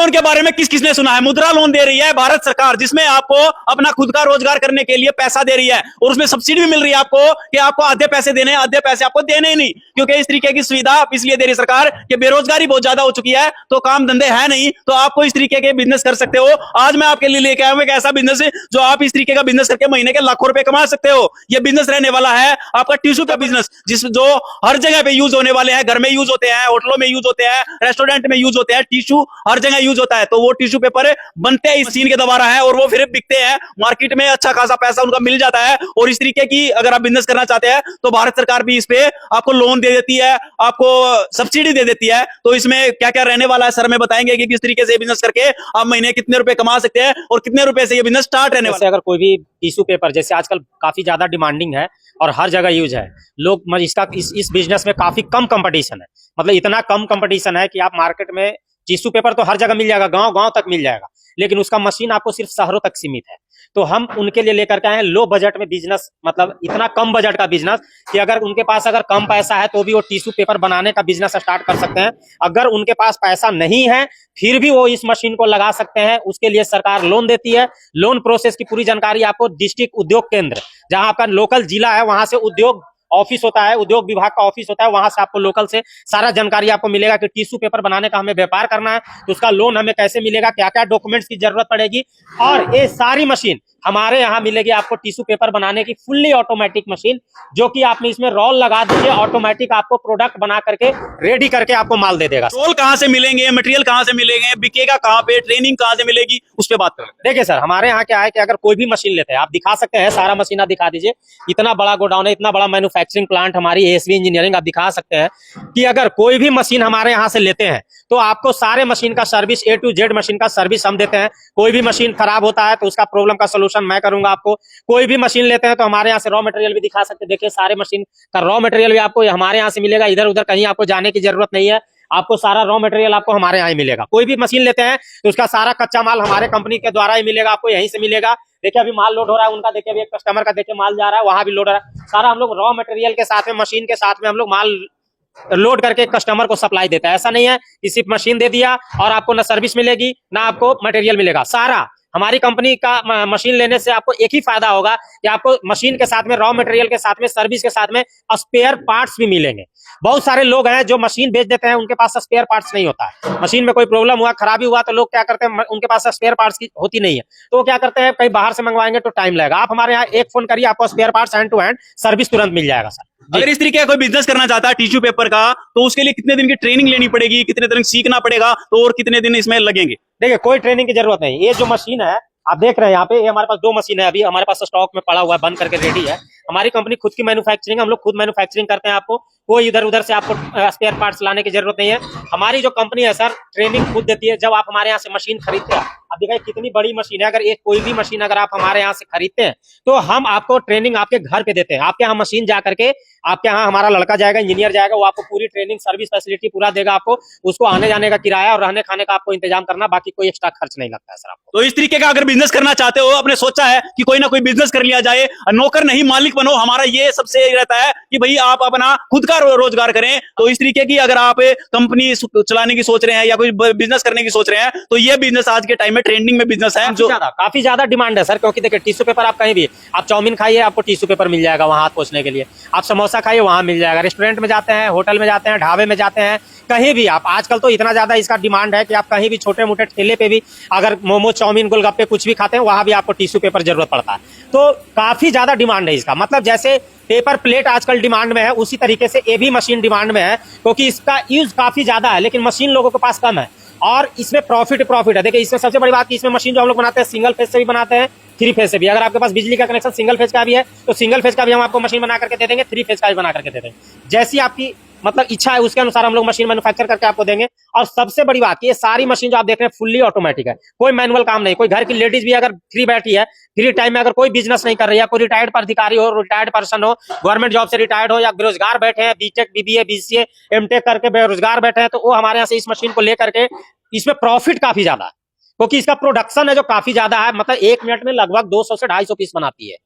Loan के बारे में किस किसने सुना है? मुद्रा लोन दे रही है भारत सरकार, जिसमें आपको अपना खुद का रोजगार करने के लिए पैसा दे रही है और उसमें सब्सिडी भी मिल रही है आपको कि आपको आधे पैसे देने हैं, आधे पैसे आपको देने ही नहीं, क्योंकि इस तरीके की सुविधा इसलिए दे रही सरकार कि बेरोजगारी बहुत ज्यादा हो चुकी है, तो काम धंधे है नहीं, तो आपको इस तरीके के बिजनेस कर सकते हो। आज मैं आपके लिए लेके आया हूं एक ऐसा बिजनेस जो आप इस तरीके का बिजनेस करके महीने के लाखों रुपए कमा सकते हो। यह बिजनेस रहने वाला है आपका टिश्यू का बिजनेस, जिस जो हर जगह पे यूज होने वाले हैं, घर में यूज होते हैं, होटलों में यूज होते हैं, रेस्टोरेंट में यूज होते हैं, टिश्यू हर जगह यूज होता है। तो वो टिश्यू पेपर बनते हैं इस मशीन के द्वारा है और वो फिर बिकते हैं मार्केट में, अच्छा खासा पैसा उनका मिल जाता है। और इस तरीके की अगर आप बिजनेस करना चाहते हैं तो भारत सरकार भी इस पे आपको लोन दे देती है, आपको सब्सिडी दे देती है। तो इसमें क्या क्या रहने वाला है सर में बताएंगे कि किस तरीके से बिजनेस करके आप महीने कितने रुपए कमा सकते हैं और कितने रुपए से ये बिजनेस स्टार्ट रहने वाला है। अगर कोई भी टिश्यू पेपर जैसे आजकल काफी ज्यादा डिमांडिंग है और हर जगह यूज है, लोग इसका इस बिजनेस में काफी कम कंपटीशन है, मतलब इतना कम कंपटीशन है कि आप मार्केट में टिश्यू पेपर तो हर जगह मिल जाएगा, गांव गांव तक मिल जाएगा, लेकिन उसका मशीन आपको सिर्फ शहरों तक सीमित है। तो हम उनके लिए लेकर के आए हैं लो बजट में बिजनेस, मतलब इतना कम बजट का बिजनेस कि अगर उनके पास अगर कम पैसा है तो भी वो टिश्यू पेपर बनाने का बिजनेस स्टार्ट कर सकते हैं। अगर उनके पास पैसा नहीं है फिर भी वो इस मशीन को लगा सकते हैं, उसके लिए सरकार लोन देती है। लोन प्रोसेस की पूरी जानकारी आपको डिस्ट्रिक्ट उद्योग केंद्र, जहां आपका लोकल जिला है वहां से उद्योग ऑफिस होता है, उद्योग विभाग का ऑफिस होता है, वहां से आपको लोकल से सारा जानकारी आपको मिलेगा कि टिश्यू पेपर बनाने का हमें व्यापार करना है तो उसका लोन हमें कैसे मिलेगा, क्या क्या डॉक्यूमेंट्स की जरूरत पड़ेगी। और ये सारी मशीन हमारे यहाँ मिलेगी आपको टिश्यू पेपर बनाने की फुल्ली ऑटोमेटिक मशीन, जो कि आपने इसमें रोल लगा दीजिए, ऑटोमेटिक आपको प्रोडक्ट बना करके रेडी करके आपको माल दे देगा। रोल कहाँ से मिलेंगे, मटेरियल कहाँ से मिलेंगे, बिकेगा कहाँ पे, ट्रेनिंग कहाँ से मिलेगी, उस पर बात करें। देखिए सर, हमारे यहाँ क्या है कि अगर कोई भी मशीन लेते हैं, आप दिखा सकते हैं सारा मशीन, आप दिखा दीजिए, इतना बड़ा गोडाउन है, इतना बड़ा मैन्युफैक्चरिंग प्लांट हमारी एएसवी इंजीनियरिंग, आप दिखा सकते हैं कि अगर कोई भी मशीन हमारे यहाँ से लेते हैं तो आपको सारे मशीन का service A to Z machine का सर्विस हम देते हैं। कोई भी मशीन खराब होता है तो उसका प्रॉब्लम का सोल्यूशन मैं करूंगा आपको। कोई भी मशीन लेते हैं तो हमारे यहाँ से रॉ मटेरियल भी दिखा सकते हैं, देखिए सारे मशीन का रॉ मटेरियल भी आपको हमारे यहाँ से मिलेगा, इधर उधर कहीं आपको जाने की जरूरत नहीं है, आपको सारा रॉ मटेरियल आपको हमारे यहाँ ही मिलेगा। कोई भी मशीन लेते हैं तो उसका सारा कच्चा माल हमारे कंपनी के द्वारा ही मिलेगा, आपको यहीं से मिलेगा। देखिए अभी माल लोड हो रहा है उनका, देखिए अभी एक कस्टमर का देखिए माल जा रहा है, वहां भी लोड हो रहा है, सारा हम लोग रॉ मटेरियल के साथ में मशीन के साथ में हम लोग माल लोड करके कस्टमर को सप्लाई देता है। ऐसा नहीं है कि सिर्फ मशीन दे दिया और आपको ना सर्विस मिलेगी ना आपको मटेरियल मिलेगा। सारा हमारी कंपनी का मशीन लेने से आपको एक ही फायदा होगा कि आपको मशीन के साथ में रॉ मटेरियल के साथ में सर्विस के साथ में स्पेयर पार्ट्स भी मिलेंगे। बहुत सारे लोग हैं जो मशीन बेच देते हैं, उनके पास स्पेयर पार्ट्स नहीं होता है, मशीन में कोई प्रॉब्लम हुआ, खराबी हुआ तो लोग क्या करते हैं, उनके पास स्पेयर पार्ट्स की होती नहीं है, तो वो क्या करते हैं कहीं बाहर से मंगवाएंगे तो टाइम लगेगा। आप हमारे यहाँ एक फोन करिए, आपको spare parts hand to hand service तुरंत मिल जाएगा सर। अगर इस तरीके का कोई बिजनेस करना चाहता है टिश्यू पेपर का, तो उसके लिए कितने दिन की ट्रेनिंग लेनी पड़ेगी, कितने दिन सीखना पड़ेगा, तो और कितने दिन इसमें लगेंगे? देखिए कोई ट्रेनिंग की जरूरत नहीं, ये जो मशीन है आप देख रहे हैं यहाँ पे, ये हमारे पास 2 मशीन है, अभी हमारे पास स्टॉक में पड़ा हुआ है, बंद करके रेडी है। हमारी कंपनी खुद की मैन्युफैक्चरिंग, हम लोग खुद मैन्युफैक्चरिंग करते हैं, आपको कोई इधर उधर से आपको स्पेयर पार्ट्स लाने की जरूरत नहीं है। हमारी जो कंपनी है सर ट्रेनिंग खुद देती है। जब आप हमारे यहाँ से मशीन खरीदते हैं, अब देखिए कितनी बड़ी मशीन है, अगर एक कोई भी मशीन अगर आप हमारे यहाँ से खरीदते हैं तो हम आपको ट्रेनिंग आपके घर पे देते हैं। आपके यहाँ मशीन जा करके आपके यहाँ हमारा लड़का जाएगा, इंजीनियर जाएगा, वो आपको पूरी ट्रेनिंग सर्विस फैसिलिटी पूरा देगा, आपको उसको आने जाने का किराया और रहने खाने का आपको इंतजाम करना, बाकी कोई एक्स्ट्रा खर्च नहीं लगता है सर आपको। तो इस तरीके का अगर बिजनेस करना चाहते हो, आपने सोचा है कि कोई ना कोई बिजनेस कर लिया जाए, नौकर नहीं मालिक बनो, हमारा ये सबसे रहता है कि भाई आप अपना खुद का रोजगार करें। तो इस तरीके की अगर आप कंपनी चलाने की सोच रहे हैं या कोई बिजनेस करने की सोच रहे हैं तो ये बिजनेस आज के टाइम में ट्रेंडिंग में बिजनेस है, जो काफी ज्यादा डिमांड है सर। क्योंकि देखिए टिश्यू पेपर आप कहीं भी, आप चाउमीन खाइए आपको टिश्यू पेपर मिल जाएगा वहां हाथ पोंछने के लिए, आप समोसा खाइए वहां मिल जाएगा, रेस्टोरेंट में जाते हैं, होटल में जाते हैं, ढाबे में जाते हैं, कहीं भी आप, आजकल तो इतना ज्यादा इसका डिमांड है कि आप कहीं भी छोटे मोटे ठेले पे भी अगर मोमो चाउमीन गोलगप्पे कुछ भी खाते हैं वहां भी आपको टिश्यू पेपर जरूरत पड़ता है। तो काफी ज्यादा डिमांड है इसका, मतलब जैसे पेपर प्लेट आजकल डिमांड में है उसी तरीके से ये भी मशीन डिमांड में है, क्योंकि इसका यूज काफी ज्यादा है लेकिन मशीन लोगों के पास कम है और इसमें प्रॉफिट है। देखिए इसमें सबसे बड़ी बात कि इसमें मशीन जो हम लोग बनाते हैं सिंगल फेज से भी बनाते हैं, 3 फेज से भी। अगर आपके पास बिजली का कनेक्शन सिंगल फेज का भी है तो सिंगल फेज का भी हम आपको मशीन बना करके दे देंगे, 3 फेज का भी बना करके दे देंगे, जैसी आपकी मतलब इच्छा है उसके अनुसार हम लोग मशीन मैन्युफैक्चर करके आपको देंगे। और सबसे बड़ी बात ये सारी मशीन जो आप देख रहे हैं फुल्ली ऑटोमेटिक है, कोई मैनुअल काम नहीं। कोई घर की लेडीज भी अगर फ्री बैठी है, फ्री टाइम में अगर कोई बिजनेस नहीं कर रही है, कोई रिटायर्ड अधिकारी हो, रिटायर्ड पर्सन हो, गवर्नमेंट जॉब से रिटायर्ड हो या बेरोजगार बैठे हैं, बीटेक बीबीए बीसीए एमटेक करके बेरोजगार बैठे हैं, तो वो हमारे यहाँ से इस मशीन को लेकर के, इसमें प्रॉफिट काफी ज्यादा है क्योंकि इसका प्रोडक्शन है जो काफी ज्यादा है, मतलब 1 मिनट में लगभग 200 से 250 पीस बनाती है,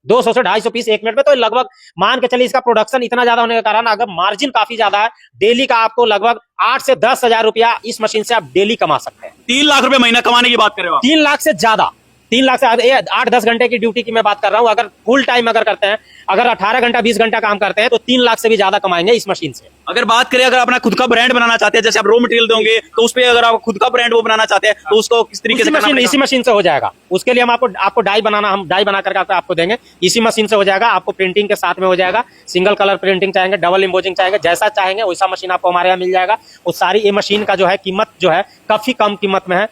200 से 250 पीस 1 मिनट में। तो लगभग मान के चलिए इसका प्रोडक्शन इतना ज्यादा होने के कारण अगर मार्जिन काफी ज्यादा है, डेली का आपको लगभग 8 से 10 हजार रुपया इस मशीन से आप डेली कमा सकते हैं। 3 लाख रुपए महीना कमाने की बात कर रहे हो आप? 3 लाख से ज्यादा, 3 लाख से 8-10 घंटे की ड्यूटी की मैं बात कर रहा हूँ। अगर फुल टाइम अगर करते हैं, अगर 18 घंटा 20 घंटा काम करते हैं तो 3 लाख से भी ज्यादा कमाएंगे इस मशीन से। अगर बात करें, अगर अपना खुद का ब्रांड बनाना चाहते हैं, जैसे आप रॉ मटेरियल दोगे तो उस पे अगर आप खुद का ब्रांड वो बनाना चाहते हैं तो उसको किस तरीके से करना पड़ेगा? इसी मशीन से हो जाएगा। उसके लिए हम आपको डाई बना करके आपको देंगे, इसी मशीन से हो जाएगा। आपको प्रिंटिंग के साथ में हो जाएगा, सिंगल कलर प्रिंटिंग चाहेंगे, डबल इम्पोजिंग चाहेंगे, जैसा चाहेंगे वैसा मशीन आपको हमारे यहाँ मिल जाएगा। वो सारी ये मशीन का जो है कीमत जो है काफी कम कीमत में है।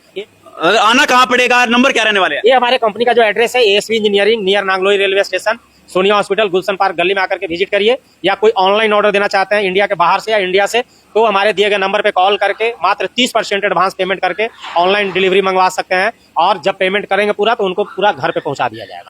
आना कहाँ पड़ेगा, नंबर क्या रहने वाले हैं? ये हमारे कंपनी का जो एड्रेस है ASV engineering near Nangloi railway station, Sonia hospital, Gulshan park गली में आकर के विजिट करिए। या कोई ऑनलाइन ऑर्डर देना चाहते हैं इंडिया के बाहर से या इंडिया से, तो हमारे दिए गए नंबर पे कॉल करके मात्र 30% एडवांस पेमेंट करके ऑनलाइन डिलीवरी मंगवा सकते हैं। और जब पेमेंट करेंगे पूरा तो उनको पूरा घर पे पहुंचा दिया जाएगा।